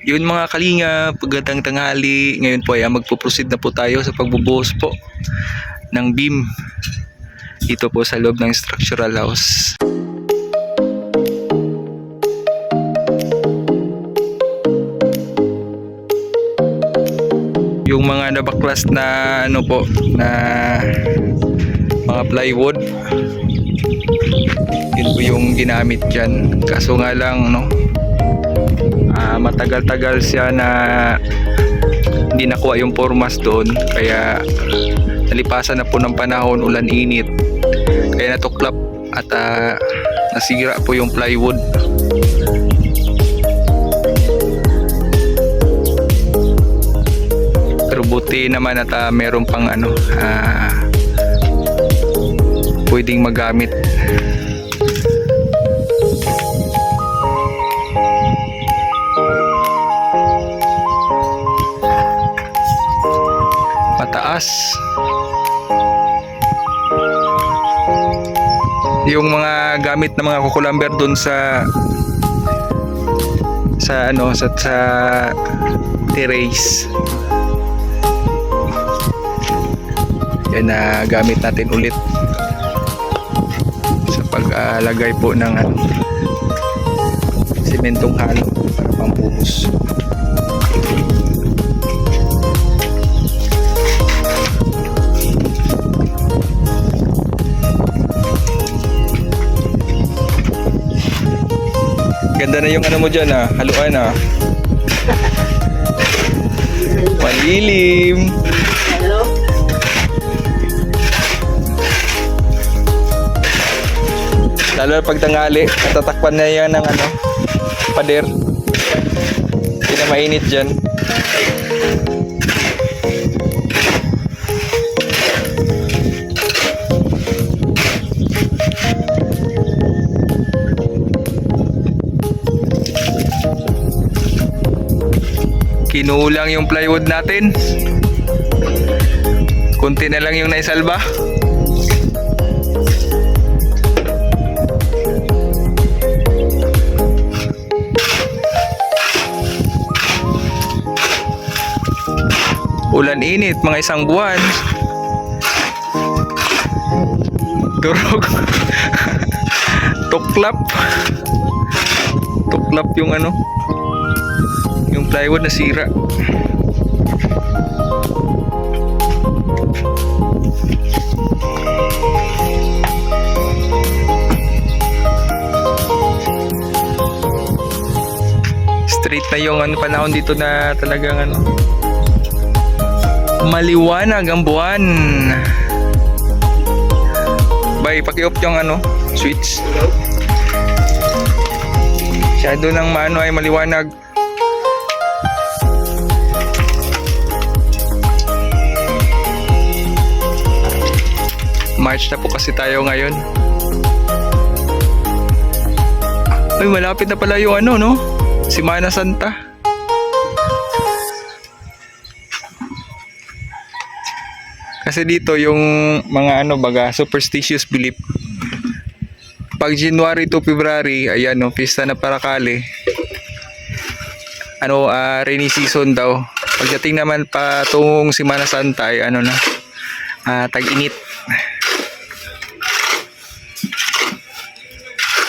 Yun mga kalinga, pagandang tanghali. Ngayon po ay magpo-proceed na po tayo sa pagbubuhos po ng beam dito po sa loob ng structural house. Yung mga nabaklas na ano po na mga plywood, yun po yung ginamit dyan. Kaso nga lang matagal-tagal siya na hindi nakuha yung formas doon, kaya nalipasan na po ng panahon, ulan, init, kaya natuklap at nasira po yung plywood. Pero buti naman at meron pang pwedeng magamit. Mataas yung mga gamit na mga kukulamber doon sa terrace. Yan na gamit natin ulit sa paglagay po ng simentong halo para pambuhos. Ganda na yung mo dyan haluan malilim. Lalo na pag tanghali, natatakpan na yan ng pader. Hindi na mainit dyan. Kinulang yung plywood natin. Kunti na lang yung naisalba. Ulan init, mga isang buwan. Durog. Tuklap. Tuklap yung yung plywood nasira. Straight na yung panahon dito na talagang maliwanag ang buwan. Bay, paki-off yung switch. Masyado ng ay maliwanag. March na po kasi tayo ngayon. Ay, malapit na pala yung Semana Santa. Kasi dito yung mga superstitious belief. Pag January to February, ayan pista na Parakali. Rainy season daw. Pagdating naman patungong Semana Santa ay tag-init.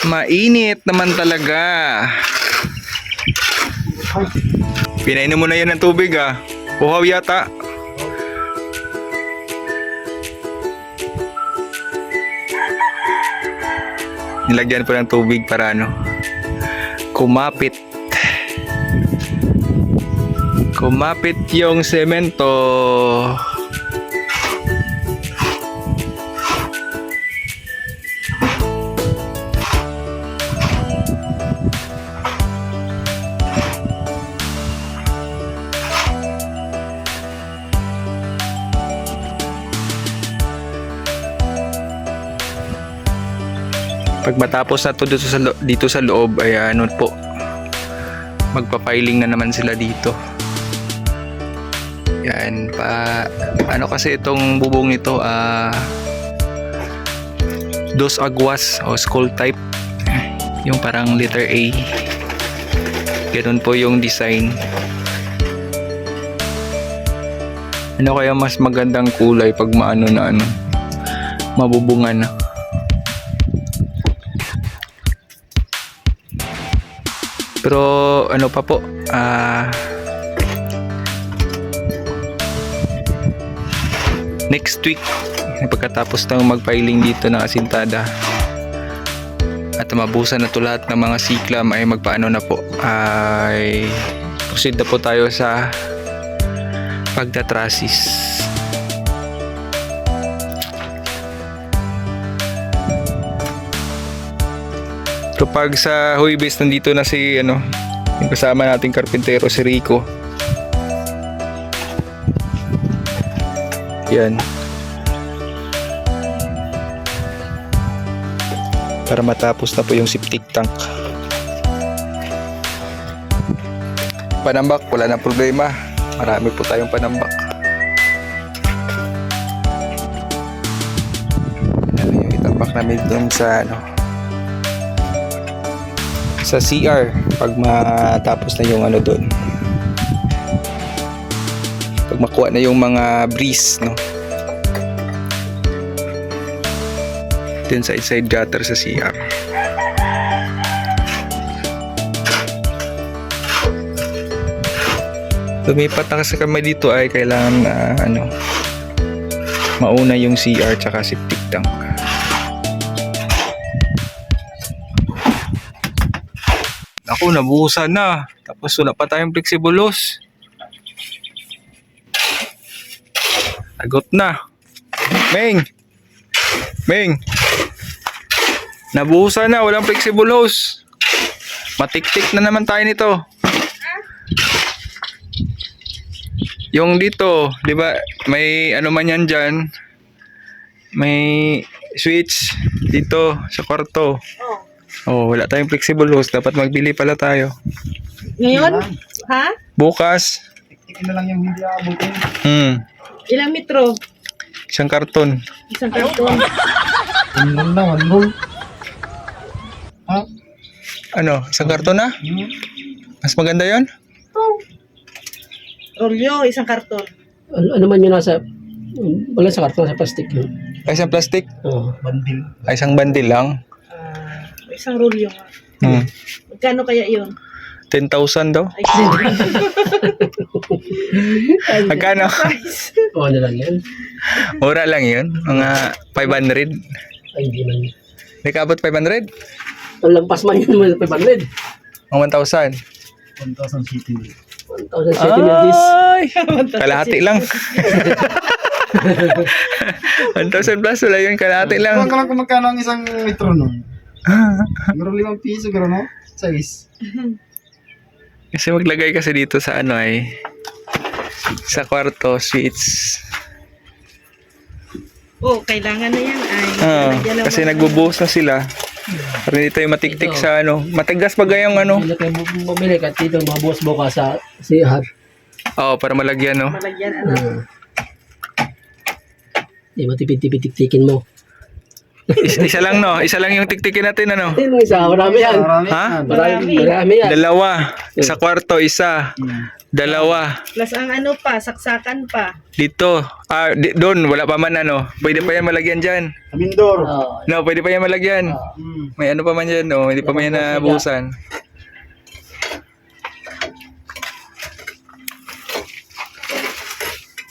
Mainit naman talaga. Pinainom mo na yan ng tubig Uhaw yata. Nilagyan po ng tubig para kumapit yung semento. Pag matapos na to dito sa loob ay po, magpa-piling na naman sila dito. Yan kasi itong bubong nito Dos Aguas o skull type, yung parang letter A. Ganun po yung design. Ano kaya mas magandang kulay pag maano na ano, mabubungan na. Pero ano pa po, next week pagkatapos ng mag-filing dito ng asintada at mabusan na to lahat ng mga siklam, ay magpaano na po, ay proceed na po tayo sa pagtatrasis. So pag sa Huibes nandito na si ano, yung kasama nating karpintero si Rico. Yan. Para matapos na po yung septic tank. Panambak, wala na problema. Marami po tayong panambak. Yan yung itambak namin dun sa ano, sa CR pag matapos na yung ano dun. Pag makuha na yung mga breeze, no? Dun sa inside gutter sa CR. Lumipat na kasi kami dito ay kailangan ano, mauna yung CR tsaka septic tank. Ako, nabuhusan na. Tapos wala pa tayong flexible hose. Agot na. Meng! Meng! Nabuhusan na, walang flexible hose. Matik-tik na naman tayo nito. Yung dito, di ba, may ano man yan dyan. May switch dito sa kwarto. Oh, wala tayong flexible hose. Dapat magbili pala tayo. Ngayon? Ha? Bukas. Tikin na lang yung hindi aabutin. Ilang metro? Isang karton. Isang karton. One roll. Ha? Ano? Isang karton na? Mas maganda yon? Rolyo, isang karton. Ano man yun nasa, wala sa karton, sa plastic yun. Ay, isang plastic? Oo. Bandil. Ay, isang bandil lang. Isang rolyo nga. Magkano kaya yun? 10,000 daw. Ay, Magkano? Oo, ano lang yan. Mura lang yun. Mga 500. Ay, hindi man. Hindi ka abot 500? Ang lampas man yun, 500. Mga 1,000. 1,000 city. 1,000 centimeters. Ay! Kalahati lang. 1,000 plus, wala yun. Kalahati lang. Kung lang kung magkano ang isang metro nun. Siguro 5 piso, gano'n, no? 6. Kasi maglagay kasi dito sa ano ay sa kwarto, switch. oh, kailangan na yan. Ay, lalagyan ng Kasi mga- nagbubuhos na sila. Para hindi tayo matiktik sa ano. Matigas ba gayang ano? Hindi na kayo bumili kahit dito mga bukas-bukas sa CR. Oo, para malagyan no. Malagyan, ano. Hindi matipid-tipid-tiktikin mo. Isa lang no. Isa lang yung tiktikin natin ano. Yung isa, marami yan. Marami. Ha? Marami yan. Dalawa. Sa kwarto, isa. Dalawa. Plus ang ano pa, saksakan pa. Dito. Doon. Wala pa man ano. Pwede pa yan malagyan dyan. Amindor. Oo. No, pwede pa yan malagyan. May ano pa man dyan no. Hindi pa man yan nabuhusan.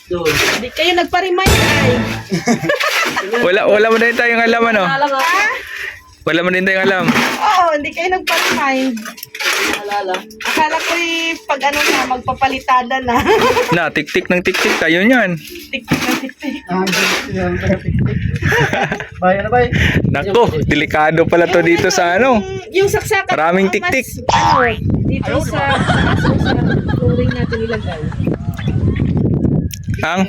Doon. Hindi kayo nagpa-remind ay. Wala mo din tayong alam ano. Alala nga. Wala mo din tayong alam. Oo, hindi kayo nagpa-remind. Alala. Akala ko pag ano na, magpapalitada na. Na, tiktik ng tiktik tayo niyan. Tik-tik na tik-tik. Yan, taga-tik-tik. Bayan na, bay. Nako, delikado pala to dito sa ano. Yung saksakan. Maraming mas, tik-tik. Ano, dito sa flooring natin ilagay. Ang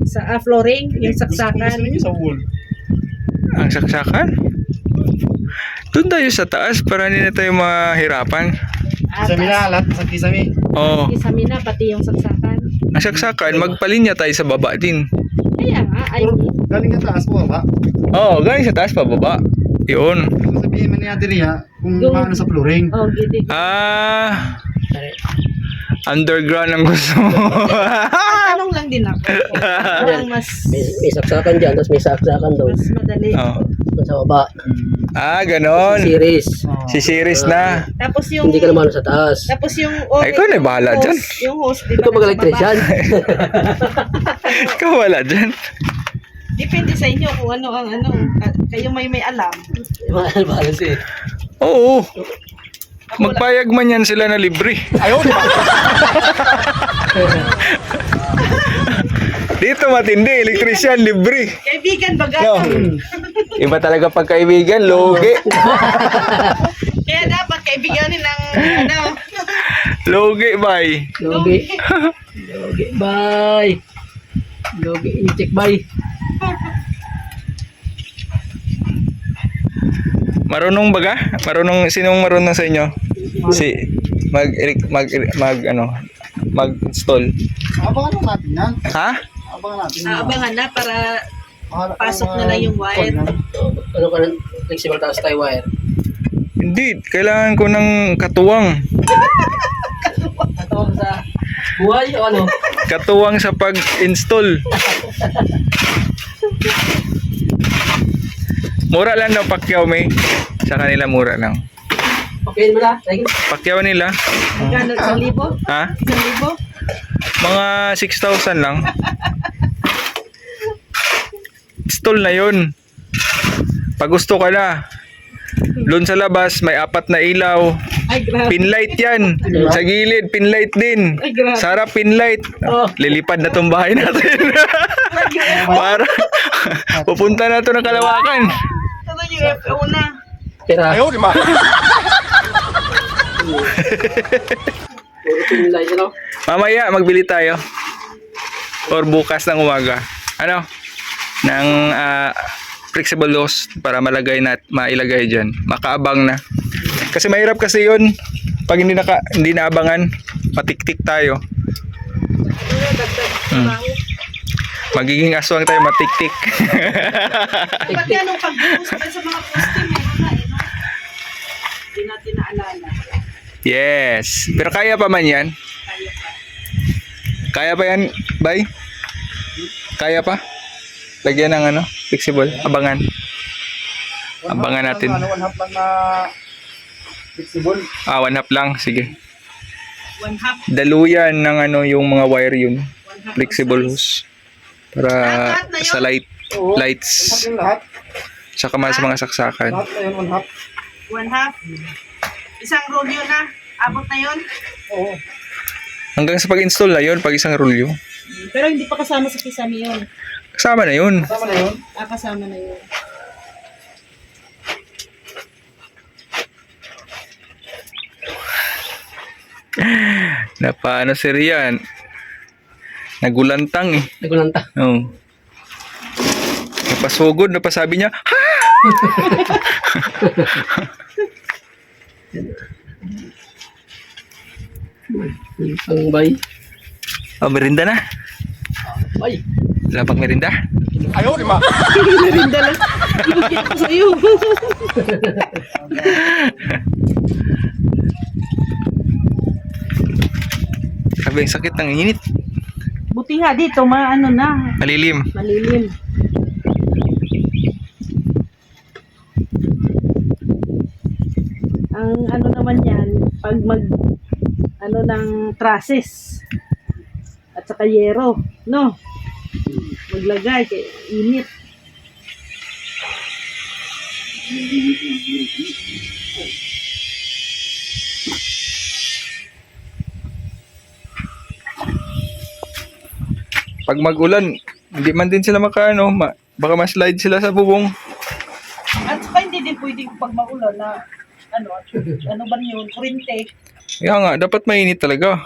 Sa flooring, yung saksakan. Sa wall. ang saksakan. Doon tayo sa taas para hindi na tayo mahirapan. Kisami na, lahat sa kisami. Oo. Kisami na, pati yung saksakan. Ang saksakan, magpalinya tayo sa baba din. Kaya nga, ay, Galing na taas po, ba? Oo, galing sa taas pa baba. Yun. Sa sabihin man niya diri ha, kung Yung- paano sa flooring. Oh, gidi. Underground ang gusto mo. Tanong lang din ako. Ano ang mas May saksakan dyan, tapos may saksakan doon. mas madali. Oh. Sa baba. Ganon. Series. Si series na. Tapos yung Hindi ka naman sa taas. tapos yung Ay, ikaw na bahala dyan. Yung host, di ba? Ikaw mag-electrician. Ikaw wala dyan. Depende sa inyo kung ano ang ano. Kayo may alam. Mahal eh. Oo. Magpayag man yan sila na libre. Dito matindi, electrician libre. Kaibigan baga. No. Iba talaga pagkaibigan, logi. Kaya dapat kaibiganin ng ano. Logi, bay. Logi. Logi, bye. Logi, i-check bye. Marunong baga? Sinong marunong sa inyo? Si mag-install. Abangan lang natin yan. Ha? Abangan natin. Abangan na para Bahala ka pasok ng na lang yung wire. Ano ka ng flexible taas tayo wire? Hindi, kailangan ko ng katuwang. Katawag sa buhay o ano? Katuwang sa pag-install. Mura lang daw pakyaw, may. Sa kanila mura lang. Okay mo na? Thank you. Pakyaw nila. Magkano? 1,000? Ha? 1,000? Mga 6,000 lang. Install na yun. Pag gusto ka na. Doon sa labas, may 4 na ilaw. Ay, grabe. Pinlight yan. Sa gilid, pinlight din. Ay, grabe. Sarap pinlight. Lilipad na tong bahay natin. Para pupunta na to ng Kalawakan. Ano yung FO na? Tira. Ayaw, di ma. Puro pinlay, ano? Mamaya, magbili tayo. Or bukas ng umaga. Ano? Ng flexible hose para mailagay dyan. Makaabang na. Kasi mahirap kasi yun. Pag hindi naabangan, matiktik tayo. Magiging aswang tayo matiktik. Ba't yan nung pag-uusap sa mga poste, meron na eh, no? Hindi natin naalala. Yes. Pero kaya pa man yan. Kaya pa. Kaya pa yan, bay? Kaya pa? Lagyan ng flexible. Abangan. Abangan natin. One half lang na flexible. 1/2 lang. Sige. 1/2. Daluyan ng yung mga wire yun. 1/2 Flexible ang size. hose. Para Lahat na yun? sa Oo. lights. Half yung lahat. Tsaka sa mga saksakan. Lahat na yun, one half. 1/2. Isang rolyo na. Abot na yun. Oo. Hanggang sa pag-install na yun, pag isang rulyo. Pero hindi pa kasama sa kisame yun. Kasama na yun. Kasama na yun. Kasama na yun. Napaano si Rian? Nagulantang eh. Nagulanta. Oo. Napasugod, napasabi niya, ha! Ang bay. Merinda na. Bay. Wala pang merinda. Ayaw, di ma. Merinda lang. Ibigyan ko sa'yo. Sabi, ang sakit ng init. Buti nga dito, maano na. Malilim. Malilim. Ang ano naman yan, pag ng trusses at saka yero, no? Maglagay, kay init. Pag mag-ulan, hindi man din sila baka ma-slide sila sa bubong. At saka hindi din pwedeng pag maulan na ano ba yun, kurente. Kaya nga, dapat mainit talaga.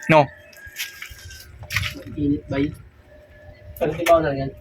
No? Init bay. Pero di ba ako na yan?